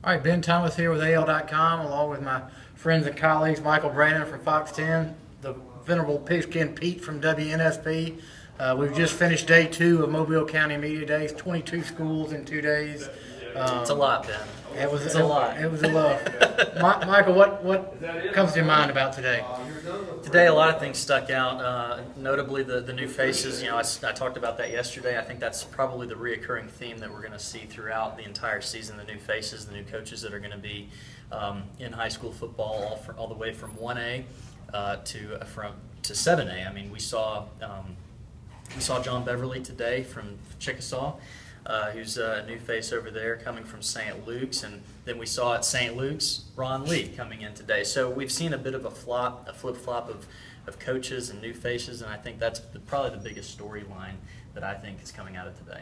All right, Ben Thomas here with AL.com, along with my friends and colleagues, Michael Brannon from Fox 10, the venerable Pigskin Pete from WNSP. We've just finished day 2 of Mobile County Media Days, 22 schools in 2 days. It's a lot, Ben. It's a lot. It was a lot. Michael, what comes to your mind about today? Today, a lot of things stuck out. Notably, the new faces. I talked about that yesterday. I think that's probably the reoccurring theme that we're going to see throughout the entire season. The new faces, the new coaches that are going to be in high school football, all the way from 1A to 7A. I mean, we saw John Beverly today from Chickasaw. Who's a new face over there coming from St. Luke's, and then we saw at St. Luke's Ron Lee coming in today. So we've seen a bit of a flip-flop of coaches and new faces, and I think that's probably the biggest storyline that I think is coming out of today.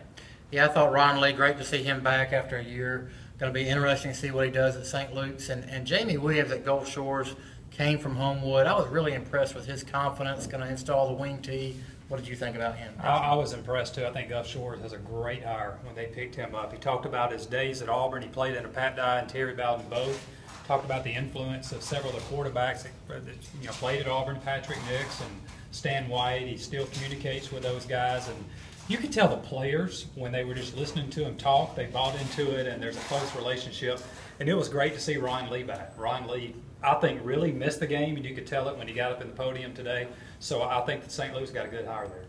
Yeah, I thought Ron Lee, great to see him back after a year. Going to be interesting to see what he does at St. Luke's. And Jamie Williams at Gulf Shores came from Homewood. I was really impressed with his confidence, going to install the wing tee. What did you think about him? I was impressed too. I think Gulf Shores has a great hire when they picked him up. He talked about his days at Auburn. He played under Pat Dye and Terry Bowden both. Talked about the influence of several of the quarterbacks that played at Auburn, Patrick Nix and Stan White. He still communicates with those guys, and you could tell the players when they were just listening to him talk, they bought into it, and there's a close relationship. And it was great to see Ron Lee back. Ron Lee, I think, really missed the game, and you could tell it when he got up in the podium today. So I think that St. Louis got a good hire there.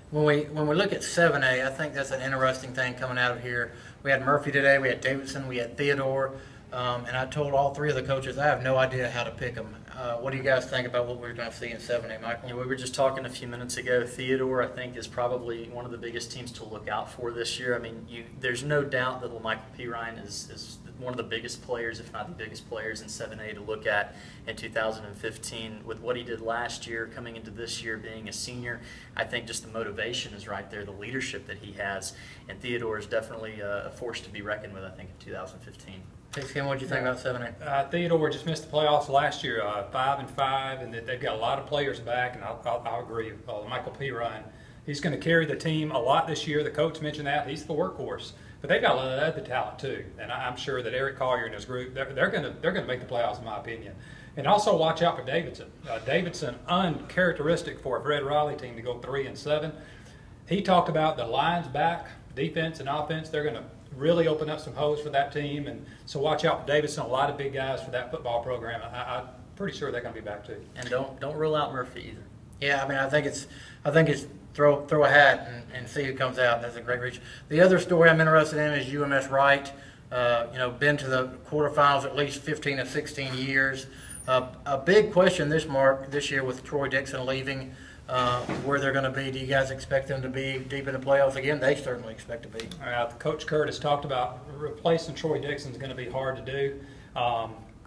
When we look at 7A, I think that's an interesting thing coming out of here. We had Murphy today, we had Davidson, we had Theodore, and I told all 3 of the coaches I have no idea how to pick them. What do you guys think about what we're going to see in 7A, Michael? We were just talking a few minutes ago. Theodore, I think, is probably one of the biggest teams to look out for this year. I mean, there's no doubt that Michael P. Ryan is one of the biggest players, if not the biggest players in 7A to look at in 2015. With what he did last year, coming into this year being a senior, I think just the motivation is right there, the leadership that he has, and Theodore is definitely a force to be reckoned with, I think, in 2015. Pigskin, what did you think about 7A? Theodore just missed the playoffs last year, 5-5, and they've got a lot of players back, and I'll agree. Michael P. Ryan, he's going to carry the team a lot this year. The coach mentioned that. He's the workhorse. But they've got a lot of other talent too, and I'm sure that Eric Collier and his group they're going to make the playoffs, in my opinion. And also watch out for Davidson. Davidson, uncharacteristic for a Fred Riley team to go 3-7. He talked about the lines back, defense and offense. They're going to really open up some holes for that team, and so watch out for Davidson. A lot of big guys for that football program. I'm pretty sure they're going to be back too. And don't rule out Murphy either. Yeah, I mean, I think it's throw a hat and see who comes out. That's a great reach. The other story I'm interested in is UMS Wright. Been to the quarterfinals at least 15 of 16 years. A big question this year with Troy Dixon leaving, where they're going to be. Do you guys expect them to be deep in the playoffs again? They certainly expect to be. Coach Curtis talked about replacing Troy Dixon is going to be hard to do.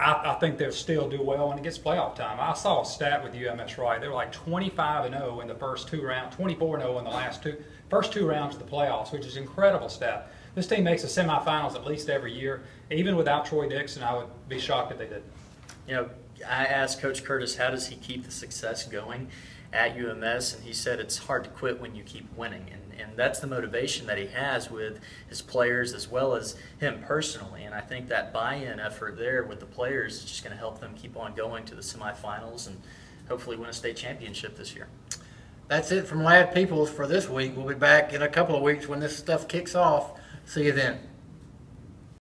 I think they'll still do well when it gets playoff time. I saw a stat with UMS Wright. They were like 25-0 in the first 2 rounds, 24-0 in the first two rounds of the playoffs, which is an incredible stat. This team makes the semifinals at least every year. Even without Troy Dixon, I would be shocked if they didn't. I asked Coach Curtis, how does he keep the success going at UMS, and he said it's hard to quit when you keep winning, and that's the motivation that he has with his players as well as him personally, and I think that buy-in effort there with the players is just going to help them keep on going to the semifinals and hopefully win a state championship this year. That's it from Lad Peoples for this week. We'll be back in a couple of weeks when this stuff kicks off. See you then.